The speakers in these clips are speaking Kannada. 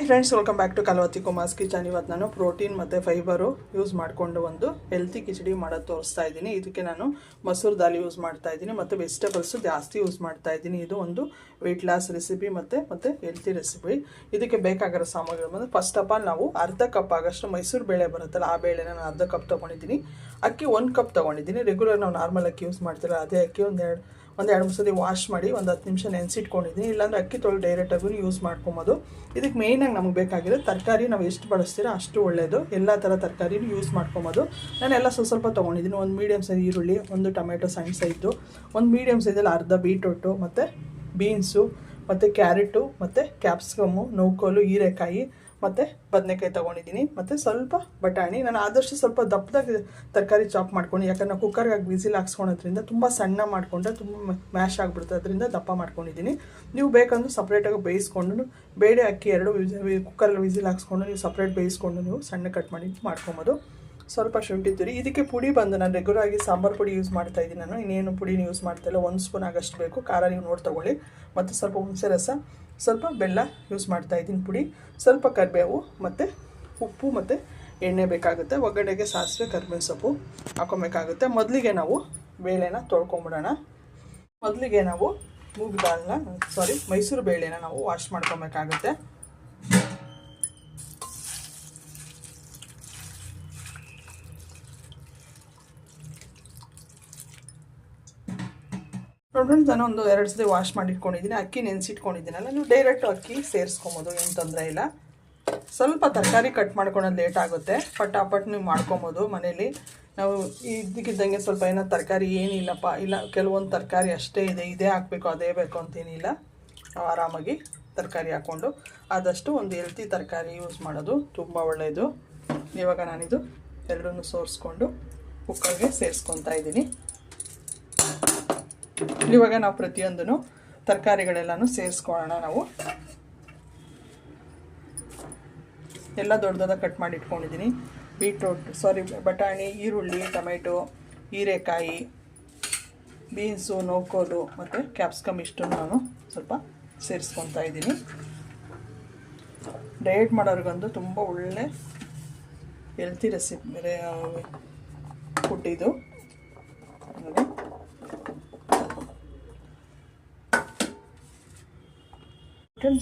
Friends, welcome back to Kalavathi Kumar's kitchen. ಇವತ್ತು ನಾನು ಪ್ರೋಟೀನ್ ಮತ್ತು ಫೈಬರು ಯೂಸ್ ಮಾಡಿಕೊಂಡು ಒಂದು ಹೆಲ್ತಿ ಕಿಚಡಿ ಮಾಡೋದು ತೋರಿಸ್ತಾ ಇದ್ದೀನಿ. ಇದಕ್ಕೆ ನಾನು ಮಸೂರ್ ದಾಲ್ ಯೂಸ್ ಮಾಡ್ತಾ ಇದ್ದೀನಿ ಮತ್ತು ವೆಜಿಟೇಬಲ್ಸು ಜಾಸ್ತಿ ಯೂಸ್ ಮಾಡ್ತಾ ಇದ್ದೀನಿ. ಇದು ಒಂದು ವೆಯ್ಟ್ ಲಾಸ್ ರೆಸಿಪಿ ಮತ್ತು ಹೆಲ್ತಿ ರೆಸಿಪಿ. ಇದಕ್ಕೆ ಬೇಕಾಗಿರೋ ಸಾಮಗ್ರಿಗಳು ಬಂದು ಫಸ್ಟ್ ಆಫ್ ಆಲ್ ನಾವು ಅರ್ಧ ಕಪ್ ಆಗಷ್ಟು ಮೈಸೂರು ಬೇಳೆ ಬರುತ್ತಲ್ಲ, ಆ ಬೇಳೆನ ನಾನು ಅರ್ಧ ಕಪ್ ತೊಗೊಂಡಿದ್ದೀನಿ. ಅಕ್ಕಿ 1 ಕಪ್ ತೊಗೊಂಡಿದ್ದೀನಿ. ರೆಗ್ಯುಲರ್ ನಾವು ನಾರ್ಮಲ್ ಅಕ್ಕಿ ಯೂಸ್ ಮಾಡ್ತೀರ ಅದೇ ಅಕ್ಕಿ ಒಂದೆರಡು ಮೂರು ಸತಿ ವಾಶ್ ಮಾಡಿ ಒಂದು 10 ನಿಮಿಷ ನೆನೆಸಿಟ್ಕೊಂಡಿದ್ದೀನಿ. ಇಲ್ಲಾಂದರೆ ಅಕ್ಕಿ ತೊಳೆದು ಡೈರೆಕ್ಟಾಗೂ ಯೂಸ್ ಮಾಡ್ಕೊಬೋದು. ಇದಕ್ಕೆ ಮೇಯ್ನಾಗಿ ನಮಗೆ ಬೇಕಾಗಿರೋ ತರಕಾರಿ ನಾವು ಎಷ್ಟು ಬಳಸ್ತೀರೋ ಅಷ್ಟು ಒಳ್ಳೆಯದು. ಎಲ್ಲ ಥರ ತರಕಾರಿನೂ ಯೂಸ್ ಮಾಡ್ಕೊಬೋದು. ನಾನೆಲ್ಲ ಸ್ವಲ್ಪ ತೊಗೊಂಡಿದ್ದೀನಿ. ಒಂದು ಮೀಡಿಯಮ್ ಸೈಜ್ ಈರುಳ್ಳಿ, ಒಂದು ಟೊಮೆಟೊ ಸಣ್ಣ ಸೈಜು, ಒಂದು ಮೀಡಿಯಮ್ ಸೈಜಲ್ಲಿ ಅರ್ಧ ಬೀಟ್ರೂಟು ಮತ್ತು ಬೀನ್ಸು ಮತ್ತು ಕ್ಯಾರೆಟು ಮತ್ತು ಕ್ಯಾಪ್ಸಿಕಮ್ಮು, ನೌಕೋಲು, ಹೀರೆಕಾಯಿ ಮತ್ತು ಬದನೆಕಾಯಿ ತೊಗೊಂಡಿದ್ದೀನಿ. ಮತ್ತು ಸ್ವಲ್ಪ ಬಟಾಣಿ. ನಾನು ಆದಷ್ಟು ಸ್ವಲ್ಪ ದಪ್ಪದಾಗಿ ತರಕಾರಿ ಚಾಪ್ ಮಾಡ್ಕೊಂಡು, ಯಾಕಂದ್ರೆ ನಾವು ಕುಕ್ಕರ್ಗೆ ವಿಸಿಲ್ ಹಾಕ್ಸ್ಕೊಳೋದ್ರಿಂದ ತುಂಬ ಸಣ್ಣ ಮಾಡಿಕೊಂಡ್ರೆ ತುಂಬ ಮ್ಯಾಶ್ ಆಗಿಬಿಡುತ್ತೆ, ಅದರಿಂದ ದಪ್ಪ ಮಾಡ್ಕೊಂಡಿದ್ದೀನಿ. ನೀವು ಬೇಕಂದ್ರೆ ಸಪ್ರೇಟಾಗಿ ಬೇಯಿಸ್ಕೊಂಡು ಬೇಳೆ ಅಕ್ಕಿ 2 ಕುಕ್ಕರಲ್ಲಿ ವಿಸಿಲ್ ಹಾಕ್ಸ್ಕೊಂಡು ನೀವು ಸಪ್ರೇಟ್ ಬೇಯಿಸ್ಕೊಂಡು ನೀವು ಸಣ್ಣ ಕಟ್ ಮಾಡಿ ಮಾಡ್ಕೊಬೋದು. ಸ್ವಲ್ಪ ಶುಂಠಿ ತುರಿ. ಇದಕ್ಕೆ ಪುಡಿ ಬಂದು ನಾನು ರೆಗ್ಯುಲರ್ ಆಗಿ ಸಾಂಬಾರು ಪುಡಿ ಯೂಸ್ ಮಾಡ್ತಾ ಇದ್ದೀನಿ. ನಾನು ಇನ್ನೇನು ಪುಡಿನ ಯೂಸ್ ಮಾಡ್ತಾಯಿಲ್ಲ. 1 ಸ್ಪೂನ್ ಆಗಷ್ಟು ಬೇಕು. ಖಾರ ನೀವು ನೋಡಿ ತೊಗೊಳ್ಳಿ. ಮತ್ತು ಸ್ವಲ್ಪ ಹುಣಸೆ ರಸ, ಸ್ವಲ್ಪ ಬೆಲ್ಲ ಯೂಸ್ ಮಾಡ್ತಾಯಿದ್ದೀನಿ ಪುಡಿ, ಸ್ವಲ್ಪ ಕರಿಬೇವು ಮತ್ತು ಉಪ್ಪು ಮತ್ತು ಎಣ್ಣೆ ಬೇಕಾಗುತ್ತೆ. ಒಗ್ಗರಣೆಗೆ ಸಾಸಿವೆ, ಕರಿಬೇವು ಸೊಪ್ಪು ಹಾಕೊಬೇಕಾಗುತ್ತೆ. ಮೊದಲಿಗೆ ನಾವು ಬೇಳೆನ ತೊಳ್ಕೊಂಬಿಡೋಣ. ಮೊದಲಿಗೆ ನಾವು ಮೈಸೂರು ಬೇಳೆನ ನಾವು ವಾಶ್ ಮಾಡ್ಕೊಬೇಕಾಗುತ್ತೆ. ನೋಡಿ, ನಾನು ಒಂದು 2 ಸತಿ ವಾಶ್ ಮಾಡಿಟ್ಕೊಂಡಿದ್ದೀನಿ. ಅಕ್ಕಿ ನೆನೆಸಿಟ್ಕೊಂಡಿದ್ದೀನಲ್ಲ, ನೀವು ಡೈರೆಕ್ಟ್ ಅಕ್ಕಿ ಸೇರಿಸ್ಕೊಬೋದು, ಏನು ತೊಂದರೆ ಇಲ್ಲ. ಸ್ವಲ್ಪ ತರಕಾರಿ ಕಟ್ ಮಾಡ್ಕೊಳೋದು ಲೇಟ್ ಆಗುತ್ತೆ, ಪಟಾಪಟ್ ನೀವು ಮಾಡ್ಕೊಬೋದು ಮನೇಲಿ. ನಾವು ಇದಕ್ಕಿದ್ದಂಗೆ ಸ್ವಲ್ಪ ಏನೋ ತರಕಾರಿ ಏನಿಲ್ಲಪ್ಪ, ಇಲ್ಲ ಕೆಲವೊಂದು ತರಕಾರಿ ಅಷ್ಟೇ ಇದೇ ಹಾಕಬೇಕು ಅದೇ ಬೇಕು ಅಂತೇನಿಲ್ಲ. ನಾವು ಆರಾಮಾಗಿ ತರಕಾರಿ ಹಾಕ್ಕೊಂಡು ಆದಷ್ಟು ಒಂದು ಹೆಲ್ತಿ ತರಕಾರಿ ಯೂಸ್ ಮಾಡೋದು ತುಂಬ ಒಳ್ಳೆಯದು. ಇವಾಗ ನಾನಿದು ಎರಡನ್ನೂ ಸೋರಿಸ್ಕೊಂಡು ಕುಕ್ಕರ್ಗೆ ಸೇರಿಸ್ಕೊತಾ ಇದ್ದೀನಿ. ಇವಾಗ ನಾವು ಪ್ರತಿಯೊಂದೂ ತರಕಾರಿಗಳೆಲ್ಲನೂ ಸೇರಿಸ್ಕೊಳ್ಳೋಣ. ನಾವು ಎಲ್ಲ ದೊಡ್ಡದಾಗಿ ಕಟ್ ಮಾಡಿ ಇಟ್ಕೊಂಡಿದ್ದೀನಿ. ಬಟಾಣಿ, ಈರುಳ್ಳಿ, ಟೊಮೆಟೊ, ಹೀರೆಕಾಯಿ, ಬೀನ್ಸು, ನೌಕೋಲು ಮತ್ತು ಕ್ಯಾಪ್ಸಿಕಮ್ ಇಷ್ಟನ್ನು ನಾನು ಸ್ವಲ್ಪ ಸೇರಿಸ್ಕೊತಾ ಇದ್ದೀನಿ. ಡಯಟ್ ಮಾಡೋರಿಗಂತೂ ತುಂಬ ಒಳ್ಳೆ ಹೆಲ್ತಿ ರೆಸಿಪಿ ಫುಡ್ ಇದು.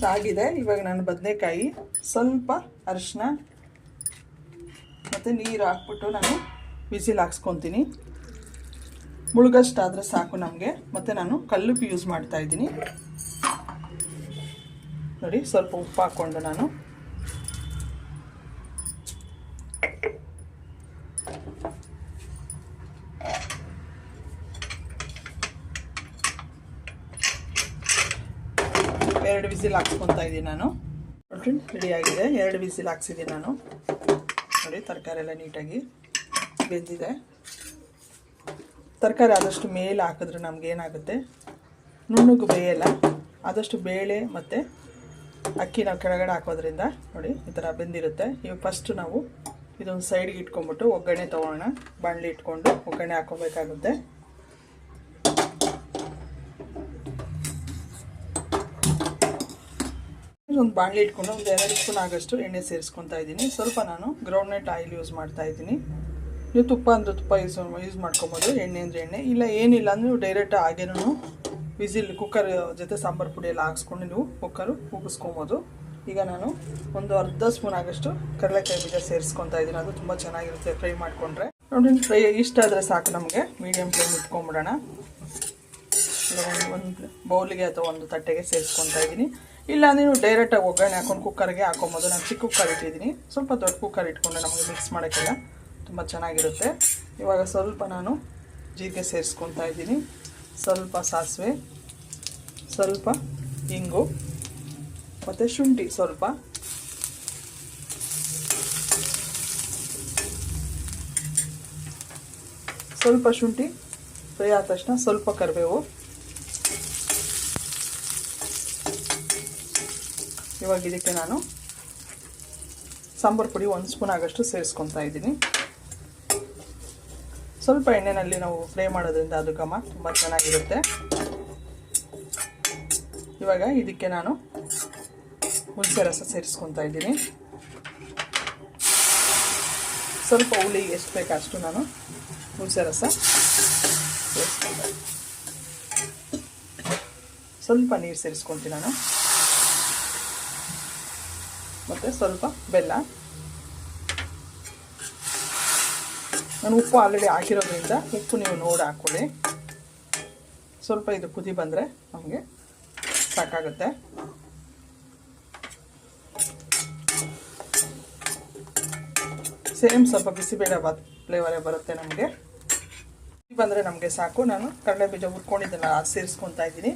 ಆಗಿದೆ. ಇವಾಗ ನಾನು ಬದನೆಕಾಯಿ, ಸ್ವಲ್ಪ ಅರಿಶಿನ ಮತ್ತು ನೀರು ಹಾಕ್ಬಿಟ್ಟು ನಾನು ವಿಸಿಲ್ ಹಾಕ್ಸ್ಕೊತೀನಿ. ಮುಳುಗಷ್ಟಾದರೆ ಸಾಕು ನಮಗೆ. ಮತ್ತು ನಾನು ಕಲ್ಲುಪ್ಪು ಯೂಸ್ ಮಾಡ್ತಾಯಿದ್ದೀನಿ. ನೋಡಿ, ಸ್ವಲ್ಪ ಉಪ್ಪು ಹಾಕ್ಕೊಂಡು ನಾನು ಎರಡು ವಿಸಿಲ್ ಹಾಕ್ಸ್ಕೊತಾ ಇದ್ದೀನಿ. ನಾನು ರೆಡಿಯಾಗಿದೆ. 2 ವಿಸಿಲ್ ಹಾಕ್ಸಿದ್ದೀನಿ ನಾನು. ನೋಡಿ, ತರಕಾರಿ ಎಲ್ಲ ನೀಟಾಗಿ ಬೆಂದಿದೆ. ತರಕಾರಿ ಆದಷ್ಟು ಮೇಲೆ ಹಾಕಿದ್ರೆ ನಮಗೇನಾಗುತ್ತೆ, ನುಣ್ಣಗೆ ಬೇಯಲ್ಲ. ಆದಷ್ಟು ಬೇಳೆ ಮತ್ತು ಅಕ್ಕಿ ನಾವು ಕೆಳಗಡೆ ಹಾಕೋದ್ರಿಂದ ನೋಡಿ ಈ ಥರ ಬೆಂದಿರುತ್ತೆ. ಇವಾಗ ಫಸ್ಟು ನಾವು ಇದೊಂದು ಸೈಡ್ಗೆ ಇಟ್ಕೊಂಡ್ಬಿಟ್ಟು ಒಗ್ಗರಣೆ ತೊಗೊಳ್ಳೋಣ. ಬಾಣಲಿ ಇಟ್ಕೊಂಡು ಒಗ್ಗರಣೆ ಹಾಕ್ಕೊಬೇಕಾಗುತ್ತೆ. ಒಂದು ಬಾಣಲಿ ಇಟ್ಕೊಂಡು ಒಂದು 2 ಸ್ಪೂನ್ ಆಗಷ್ಟು ಎಣ್ಣೆ ಸೇರಿಸ್ಕೊತಾ ಇದ್ದೀನಿ. ಸ್ವಲ್ಪ ನಾನು ಗ್ರೌಂಡ್ನಟ್ ಆಯಿಲ್ ಯೂಸ್ ಮಾಡ್ತಾ ಇದ್ದೀನಿ. ನೀವು ತುಪ್ಪ ಅಂದರೆ ತುಪ್ಪ ಯೂಸ್ ಮಾಡ್ಕೊಬೋದು, ಎಣ್ಣೆ ಅಂದರೆ ಎಣ್ಣೆ, ಇಲ್ಲ ಏನಿಲ್ಲ ಅಂದರೆ ನೀವು ಡೈರೆಕ್ಟ್ ಹಾಗೇನೂ ವಿಸಿಲ್ ಕುಕ್ಕರ್ ಜೊತೆ ಸಾಂಬಾರು ಪುಡಿ ಎಲ್ಲ ಹಾಕ್ಸ್ಕೊಂಡು ನೀವು ಕುಕ್ಕರು ಉಗಿಸ್ಕೊಬೋದು. ಈಗ ನಾನು ಒಂದು ಅರ್ಧ ಸ್ಪೂನ್ ಆಗಷ್ಟು ಕಡಲೆಕಾಯಿ ಬೀಜ ಸೇರಿಸ್ಕೊತಾ ಇದ್ದೀನಿ. ಅದು ತುಂಬ ಚೆನ್ನಾಗಿರುತ್ತೆ ಫ್ರೈ ಮಾಡಿಕೊಂಡ್ರೆ. ನೋಡಿ, ಫ್ರೈ ಇಷ್ಟ ಆದರೆ ಸಾಕು ನಮಗೆ. ಮೀಡಿಯಮ್ ಫ್ಲೇಮ್ ಇಟ್ಕೊಂಬಿಡೋಣ. ಒಂದು ಬೌಲಿಗೆ ಅಥವಾ ಒಂದು ತಟ್ಟೆಗೆ ಸೇರಿಸ್ಕೊತಾ ಇದ್ದೀನಿ. ಇಲ್ಲ ನೀವು ಡೈರೆಕ್ಟಾಗಿ ಒಗ್ಗರಣೆ ಹಾಕೊಂಡು ಕುಕ್ಕರ್ಗೆ ಹಾಕೊಬೋದು. ನಾನು ಚಿಕ್ಕ ಕುಕ್ಕರ್ ಇಟ್ಟಿದ್ದೀನಿ. ಸ್ವಲ್ಪ ದೊಡ್ಡ ಕುಕ್ಕರ್ ಇಟ್ಕೊಂಡು ನಮಗೆ ಮಿಕ್ಸ್ ಮಾಡೋಕ್ಕೆಲ್ಲ ತುಂಬ ಚೆನ್ನಾಗಿರುತ್ತೆ. ಇವಾಗ ಸ್ವಲ್ಪ ನಾನು ಜೀರಿಗೆ ಸೇರಿಸ್ಕೊತಾ ಇದ್ದೀನಿ, ಸ್ವಲ್ಪ ಸಾಸಿವೆ, ಸ್ವಲ್ಪ ಇಂಗು ಮತ್ತು ಶುಂಠಿ ಸ್ವಲ್ಪ, ಶುಂಠಿ ಫ್ರೈ ಆದ ತಕ್ಷಣ ಸ್ವಲ್ಪ ಕರಿಬೇವು. ಇವಾಗ ಇದಕ್ಕೆ ನಾನು ಸಾಂಬಾರು ಪುಡಿ 1 ಸ್ಪೂನ್ ಆಗಷ್ಟು ಸೇರಿಸ್ಕೊತಾ ಇದ್ದೀನಿ. ಸ್ವಲ್ಪ ಎಣ್ಣೆಯಲ್ಲಿ ನಾವು ಫ್ರೈ ಮಾಡೋದ್ರಿಂದ ಅದು ಘಮ ತುಂಬ ಚೆನ್ನಾಗಿರುತ್ತೆ. ಇವಾಗ ಇದಕ್ಕೆ ನಾನು ಹುಣಸೆ ರಸ ಸೇರಿಸ್ಕೊತಾ ಇದ್ದೀನಿ. ಸ್ವಲ್ಪ ಹುಳಿಗೆ ಎಷ್ಟು ಬೇಕು ಅಷ್ಟು ನಾನು ಹುಣಸೆ ರಸ ಸೇರಿಸ್ಕೊಂಡೆ. ಸ್ವಲ್ಪ ನೀರು ಸೇರಿಸ್ಕೊತೀನಿ ನಾನು, ಮತ್ತು ಸ್ವಲ್ಪ ಬೆಲ್ಲ. ನಾನು ಉಪ್ಪು ಆಲ್ರೆಡಿ ಹಾಕಿರೋದ್ರಿಂದ ಉಪ್ಪು ನೀವು ನೋಡಿ ಹಾಕ್ಕೊಳ್ಳಿ. ಸ್ವಲ್ಪ ಇದು ಕುದಿ ಬಂದರೆ ನಮಗೆ ಸಾಕಾಗುತ್ತೆ. ಸೇಮ್ ಸ್ವಲ್ಪ ಬಿಸಿಬೇಳೆಬಾತ್ ಫ್ಲೇವರೇ ಬರುತ್ತೆ ನಮಗೆ. ಬಂದರೆ ನಮಗೆ ಸಾಕು. ನಾನು ಕಡಲೆ ಬೀಜ ಹುರ್ಕೊಂಡಿದ್ದೆಲ್ಲ ಅದು ಸೇರಿಸ್ಕೊತಾ ಇದ್ದೀನಿ.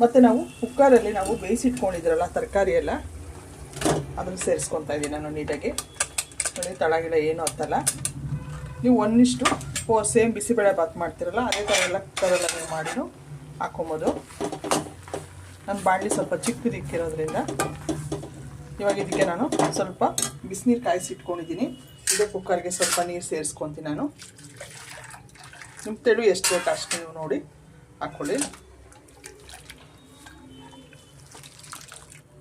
ಮತ್ತು ನಾವು ಕುಕ್ಕರಲ್ಲಿ ನಾವು ಬೇಯಿಸಿಟ್ಕೊಂಡಿದ್ರಲ್ಲ ತರಕಾರಿ ಎಲ್ಲ ಅದನ್ನು ಸೇರಿಸ್ಕೊತಾ ಇದ್ದೀನಿ ನಾನು ನೀಟಾಗಿ. ನೋಡಿ ತಳಗಿಡ ಏನೂ ಹತ್ತಲ್ಲ. ನೀವು 1:4 ಸೇಮ್ ಬಿಸಿಬೇಳೆ ಬಾತ್ ಮಾಡ್ತಿರಲ್ಲ ಅದೇ ಥರ ಎಲ್ಲ ಕುಕ್ಕರೆಲ್ಲ ನೀವು ಮಾಡಿನೂ ಹಾಕ್ಕೊಬೋದು. ನಾನು ಬಾಣಲಿ ಸ್ವಲ್ಪ ಚಿಕ್ಕದಿಕ್ಕಿರೋದ್ರಿಂದ ಇವಾಗ ಇದಕ್ಕೆ ನಾನು ಸ್ವಲ್ಪ ಬಿಸಿನೀರು ಕಾಯಿಸಿಟ್ಕೊಂಡಿದ್ದೀನಿ. ಇದೇ ಕುಕ್ಕರ್ಗೆ ಸ್ವಲ್ಪ ನೀರು ಸೇರಿಸ್ಕೊತೀನಿ ನಾನು. ನಿಮ್ಮ ತೆಳು ಎಷ್ಟು ಬೇಕು ಅಷ್ಟು ನೀವು ನೋಡಿ ಹಾಕ್ಕೊಳ್ಳಿ.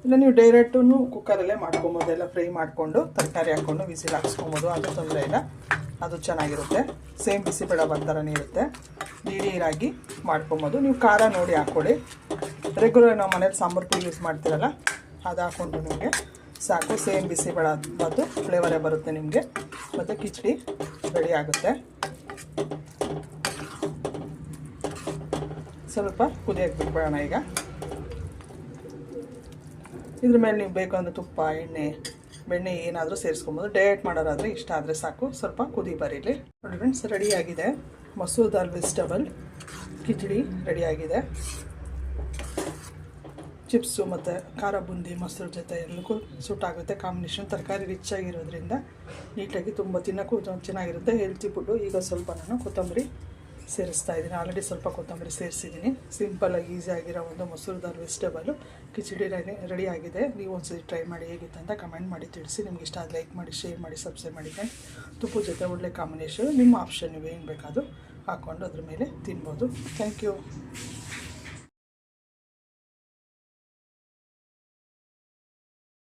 ಇಲ್ಲ ನೀವು ಡೈರೆಕ್ಟು ಕುಕ್ಕರಲ್ಲೇ ಮಾಡ್ಕೊಬೋದು. ಎಲ್ಲ ಫ್ರೈ ಮಾಡಿಕೊಂಡು ತರಕಾರಿ ಹಾಕ್ಕೊಂಡು ವಿಸಿಲ್ ಹಾಕ್ಸ್ಕೊಬೋದು, ಅದು ತೊಂದರೆ ಇಲ್ಲ. ಅದು ಚೆನ್ನಾಗಿರುತ್ತೆ. ಸೇಮ್ ಬಿಸಿಬೇಳೆ ಬಾತ್ ಥರನೇ ಇರುತ್ತೆ. ನೀರಾಗಿ ಮಾಡ್ಕೊಬೋದು. ನೀವು ಖಾರ ನೋಡಿ ಹಾಕ್ಕೊಳ್ಳಿ. ರೆಗ್ಯುಲರ್ ನಾವು ಮನೇಲಿ ಸಾಂಬಾರು ಪುಡಿ ಯೂಸ್ ಮಾಡ್ತೀರಲ್ಲ ಅದು ಹಾಕ್ಕೊಂಡು ನಿಮಗೆ ಸಾಕು. ಸೇಮ್ ಬಿಸಿಬೇಳೆ ಬಾತು ಫ್ಲೇವರೇ ಬರುತ್ತೆ ನಿಮಗೆ. ಮತ್ತು ಕಿಚಡಿ ರೆಡಿ ಆಗುತ್ತೆ. ಸ್ವಲ್ಪ ಕುದಿಯೋಕ್ಕೆ ಬಿಟ್ಬಿಡೋಣ. ಈಗ ಇದ್ರ ಮೇಲೆ ನೀವು ಬೇಕು ಅಂದರೆ ತುಪ್ಪ, ಬೆಣ್ಣೆ ಏನಾದರೂ ಸೇರಿಸ್ಕೊಬೋದು. ಡಯಟ್ ಮಾಡೋರಾದರೆ ಇಷ್ಟ ಆದರೆ ಸಾಕು. ಸ್ವಲ್ಪ ಕುದಿ ಬರೀಲಿ. ನೋಡಿ ಫ್ರೆಂಡ್ಸ್, ರೆಡಿಯಾಗಿದೆ ಮಸೂರ್ ದಾಲ್ ವೆಜಿಟಬಲ್ ಕಿಚಡಿ ರೆಡಿಯಾಗಿದೆ. ಚಿಪ್ಸು ಮತ್ತು ಖಾರ ಬುಂದಿ ಮೊಸರು ಜೊತೆ ಎಲ್ಲಕ್ಕೂ ಸೂಟ್ ಆಗುತ್ತೆ. ಕಾಂಬಿನೇಷನ್ ತರಕಾರಿ ರಿಚ್ ಆಗಿರೋದ್ರಿಂದ ನೀಟಾಗಿ ತುಂಬ ತಿನ್ನೋಕ್ಕೂ ಚೆನ್ನಾಗಿರುತ್ತೆ. Healthy food. ಈಗ ಸ್ವಲ್ಪ ನಾನು ಕೊತ್ತಂಬರಿ ಸೇರಿಸ್ತಾ ಇದ್ದೀನಿ. ಆಲ್ರೆಡಿ ಸ್ವಲ್ಪ ಕೊತ್ತಂಬರಿ ಸೇರಿಸಿದ್ದೀನಿ. ಸಿಂಪಲಾಗಿ ಈಸಿಯಾಗಿರೋ ಒಂದು ಮಸೂರ್ ದಾಲ್ ವೆಜಿಟಬಲು ಕಿಚಡಿ ರೆಡಿ ಆಗಿದೆ. ನೀವು ಒಂದ್ಸರಿ ಟ್ರೈ ಮಾಡಿ ಹೇಗಿತ್ತು ಅಂತ ಕಮೆಂಟ್ ಮಾಡಿ ತಿಳಿಸಿ. ನಿಮ್ಗೆ ಇಷ್ಟ ಆದ ಲೈಕ್ ಮಾಡಿ, ಶೇರ್ ಮಾಡಿ, ಸಬ್ಸ್ಕ್ರೈಬ್ ಮಾಡಿ. ತುಪ್ಪದ ಜೊತೆ ಒಳ್ಳೆ ಕಾಂಬಿನೇಷನ್. ನಿಮ್ಮ ಆಪ್ಷನ್ ನೀವು ಏನು ಬೇಕಾದರೂ ಹಾಕ್ಕೊಂಡು ಅದ್ರ ಮೇಲೆ ತಿನ್ಬೋದು. Thank you.